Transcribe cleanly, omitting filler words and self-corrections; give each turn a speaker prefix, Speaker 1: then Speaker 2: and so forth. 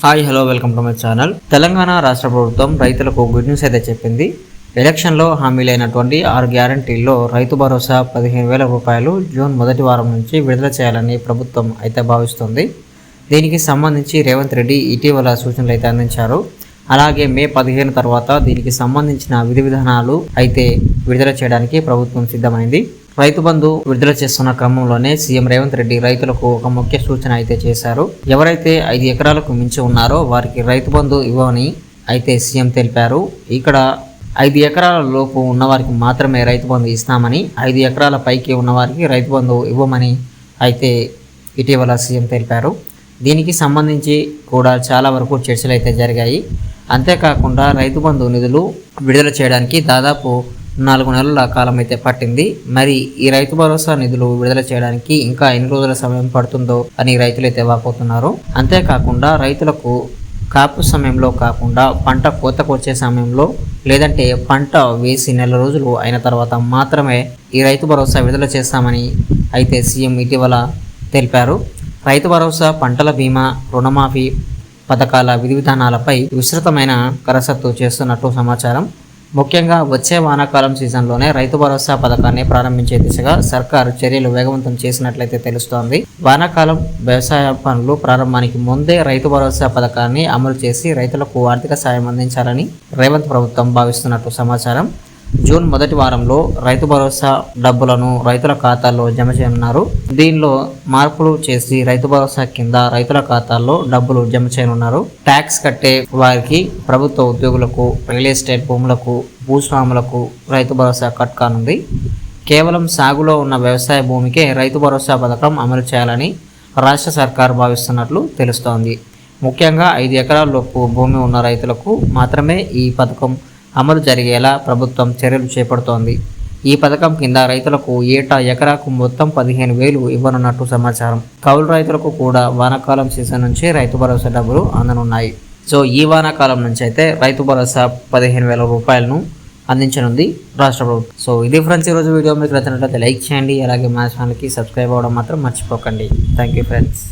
Speaker 1: Hi hello welcome to my channel. Telangana రాష్ట్ర ప్రభుత్వం రైతులకు గుడ్ న్యూస్ అయితే చెప్పింది. ఎలక్షన్లో హామీలైనటువంటి 6 గ్యారంటీల్లో రైతు భరోసా 15,000 రూపాయలు జూన్ మొదటి వారం నుంచి విడుదల చేయాలని ప్రభుత్వం అయితే భావిస్తుంది. దీనికి సంబంధించి రేవంత్ రెడ్డి ఇటీవల సూచనలు అయితే అందించారు. అలాగే మే 15 తర్వాత దీనికి సంబంధించిన విధి విధానాలు అయితే విడుదల చేయడానికి ప్రభుత్వం సిద్ధమైంది. రైతు బంధు విడుదల చేస్తున్న క్రమంలోనే సీఎం రేవంత్ రెడ్డి రైతులకు ఒక ముఖ్య సూచన అయితే చేశారు. ఎవరైతే 5 ఎకరాలకు మించి ఉన్నారో వారికి రైతు బంధు ఇవ్వని అయితే సీఎం తెలిపారు. ఇక్కడ 5 ఎకరాల లోపు ఉన్నవారికి మాత్రమే రైతు బంధు ఇస్తామని, 5 ఎకరాల పైకి ఉన్నవారికి రైతు బంధు ఇవ్వమని అయితే ఇటీవల సీఎం తెలిపారు. దీనికి సంబంధించి కూడా చాలా వరకు చర్చలు అయితే జరిగాయి. అంతేకాకుండా రైతు బంధు నిధులు విడుదల చేయడానికి దాదాపు 4 నెలల కాలం అయితే పట్టింది. మరి ఈ రైతు భరోసా నిధులు విడుదల చేయడానికి ఇంకా ఎన్ని రోజుల సమయం పడుతుందో అని రైతులైతే వాపోతున్నారు. అంతేకాకుండా రైతులకు కాపు సమయంలో కాకుండా పంట కోతకు వచ్చే సమయంలో, లేదంటే పంట వేసి నెల రోజులు అయిన తర్వాత మాత్రమే ఈ రైతు భరోసా విడుదల చేస్తామని అయితే సీఎం ఇటీవల తెలిపారు. రైతు భరోసా, పంటల బీమా, రుణమాఫీ పథకాల విధి విధానాలపై విస్తృతమైన కసరత్తు చేస్తున్నట్టు సమాచారం. ముఖ్యంగా వచ్చే వానాకాలం సీజన్లోనే రైతు భరోసా పథకాన్ని ప్రారంభించే దిశగా సర్కారు చర్యలు వేగవంతం చేసినట్లయితే తెలుస్తోంది. వానాకాలం వ్యవసాయ పనులు ప్రారంభానికి ముందే రైతు భరోసా పథకాన్ని అమలు చేసి రైతులకు ఆర్థిక సాయం అందించాలని రేవంత్ ప్రభుత్వం భావిస్తున్నట్టు సమాచారం. జూన్ మొదటి వారంలో రైతు భరోసా డబ్బులను రైతుల ఖాతాల్లో జమ చేయనున్నారు. దీనిలో మార్పులు చేసి రైతు భరోసా కింద రైతుల ఖాతాల్లో డబ్బులు జమ చేయనున్నారు. ట్యాక్స్ కట్టే వారికి, ప్రభుత్వ ఉద్యోగులకు, రియల్ ఎస్టేట్ భూములకు, భూస్వాములకు రైతు భరోసా కట్ కానుంది. కేవలం సాగులో ఉన్న వ్యవసాయ భూమికే రైతు భరోసా పథకం అమలు చేయాలని రాష్ట్ర సర్కారు భావిస్తున్నట్లు తెలుస్తోంది. ముఖ్యంగా 5 ఎకరాల లోపు భూమి ఉన్న రైతులకు మాత్రమే ఈ పథకం అమలు జరిగేలా ప్రభుత్వం చర్యలు చేపడుతోంది. ఈ పథకం కింద రైతులకు ఏటా ఎకరాకు మొత్తం 15,000 ఇవ్వనున్నట్టు సమాచారం. కౌలు రైతులకు కూడా వానాకాలం సీజన్ నుంచి రైతు భరోసా డబ్బులు అందనున్నాయి. సో ఈ వానాకాలం నుంచి అయితే రైతు భరోసా 15,000 రూపాయలను అందించనుంది రాష్ట్ర ప్రభుత్వం. సో ఇది ఫ్రెండ్స్ ఈరోజు వీడియో మీకు నచ్చినట్లయితే లైక్ చేయండి. అలాగే మా ఛానల్కి సబ్స్క్రైబ్ అవ్వడం మాత్రం మర్చిపోకండి. Thank you friends.